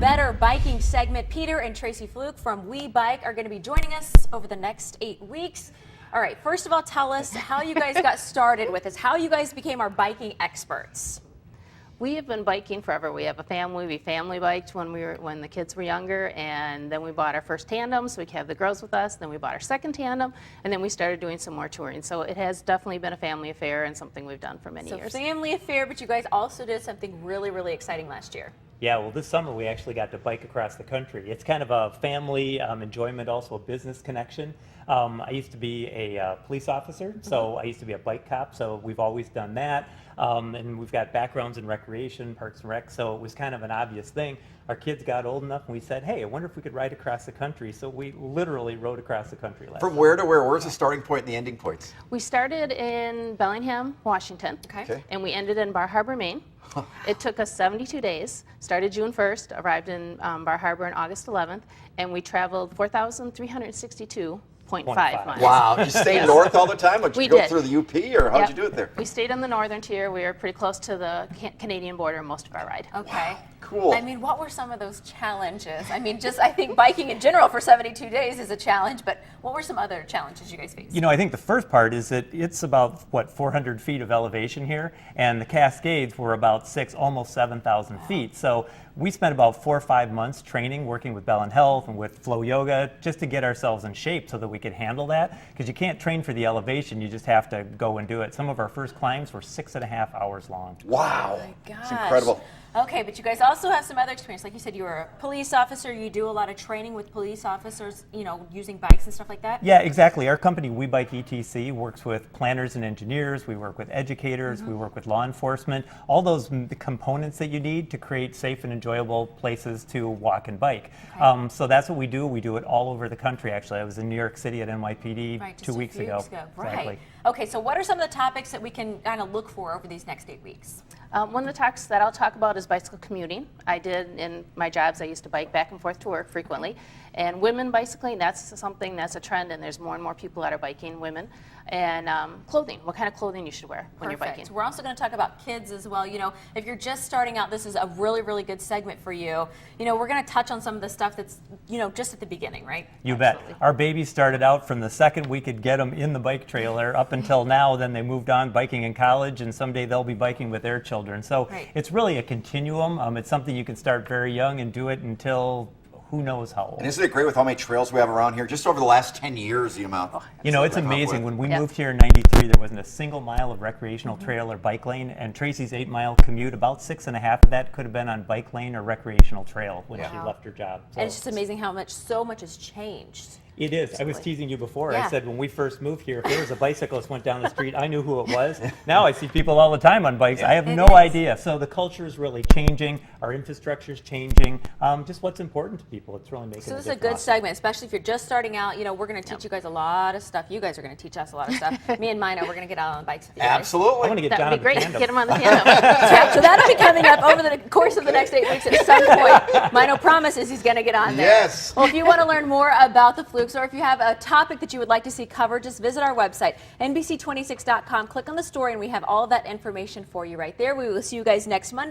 Better Biking segment. Peter and Tracy Flucke from We Bike are going to be joining us over the next 8 weeks. All right, first of all, tell us how you guys got started with this, how you guys became our biking experts. We have been biking forever. We have a family. We family biked when the kids were younger, and then we bought our first tandem, so we could have the girls with us. Then we bought our second tandem, and then we started doing some more touring. So it has definitely been a family affair and something we've done for many years. Family affair, but you guys also did something really, really exciting last year. Yeah, well, this summer we actually got to bike across the country. It's kind of a family enjoyment, also a business connection. I used to be a police officer, so I used to be a bike cop, so we've always done that. And we've got backgrounds in recreation, parks and rec, so it was kind of an obvious thing. Our kids got old enough and we said, hey, I wonder if we could ride across the country. So we literally rode across the country last From summer. where to where? Where's the starting point and the ending points? We started in Bellingham, Washington, and we ended in Bar Harbor, Maine. It took us 72 days, started June 1st, arrived in Bar Harbor on August 11th, and we traveled 4,362.5 miles. Wow, you stayed north all the time? Like, did you go through the UP, or how'd you do it there? We stayed on the northern tier. We were pretty close to the Canadian border most of our ride. Okay. Cool. I mean, what were some of those challenges? I mean, I think biking in general for 72 days is a challenge, but what were some other challenges you guys faced? You know, I think the first part is that it's about, 400 feet of elevation here, and the Cascades were about almost 7,000 feet. So we spent about 4 or 5 months training, working with Bell and Health and with Flow Yoga, just to get ourselves in shape so that we could handle that. Because you can't train for the elevation, you just have to go and do it. Some of our first climbs were 6.5 hours long. Wow. Oh my gosh. It's incredible. Okay, but you guys also have some other experience. Like you said, you were a police officer. You do a lot of training with police officers, you know, using bikes and stuff like that? Yeah, exactly. Our company, We Bike ETC, works with planners and engineers. We work with educators. We work with law enforcement. All those components that you need to create safe and enjoyable places to walk and bike. Okay. So that's what we do. We do it all over the country, actually. I was in New York City at NYPD Just 2 weeks ago. Right. Exactly. Okay, so what are some of the topics that we can kind of look for over these next 8 weeks? One of the talks that I'll talk about is bicycle commuting. I did in my jobs, I used to bike back and forth to work frequently. And women bicycling, that's something that's a trend, and there's more and more people that are biking, women. And clothing, what kind of clothing you should wear when you're biking. We're also going to talk about kids as well. You know, if you're just starting out, this is a really, really good segment for you. You know, we're going to touch on some of the stuff that's, you know, just at the beginning, right? You bet. Our babies started out from the second we could get them in the bike trailer up until now. Then they moved on biking in college, and someday they'll be biking with their children. So it's really a continuum. It's something you can start very young and do it until who knows how old. And isn't it great with how many trails we have around here? Just over the last 10 years, the amount. You know, it's amazing. When we moved here in '93, there wasn't a single mile of recreational trail or bike lane, and Tracy's 8-mile commute, about 6.5 of that could have been on bike lane or recreational trail when she left her job. So and it's just amazing how so much has changed. It is. I was teasing you before. Yeah. I said when we first moved here, if there was a bicyclist went down the street, I knew who it was. Now I see people all the time on bikes. I have no idea. So the culture is really changing. Our infrastructure is changing. Just what's important to people. It's really making a difference. So this is a good segment, especially if you're just starting out. You know, we're going to teach you guys a lot of stuff. You guys are going to teach us a lot of stuff. Me and Mino, we're going to get out on bikes with you guys. Absolutely. I want to get That'd John be on great. the tandem. Get them on the tandem. So that'll be coming up over the course of the next 8 weeks at some point. Mino promises he's going to get on there. Yes. Well, if you want to learn more about the Fluckes, or if you have a topic that you would like to see covered, just visit our website, NBC26.com. Click on the story, and we have all of that information for you right there. We will see you guys next Monday.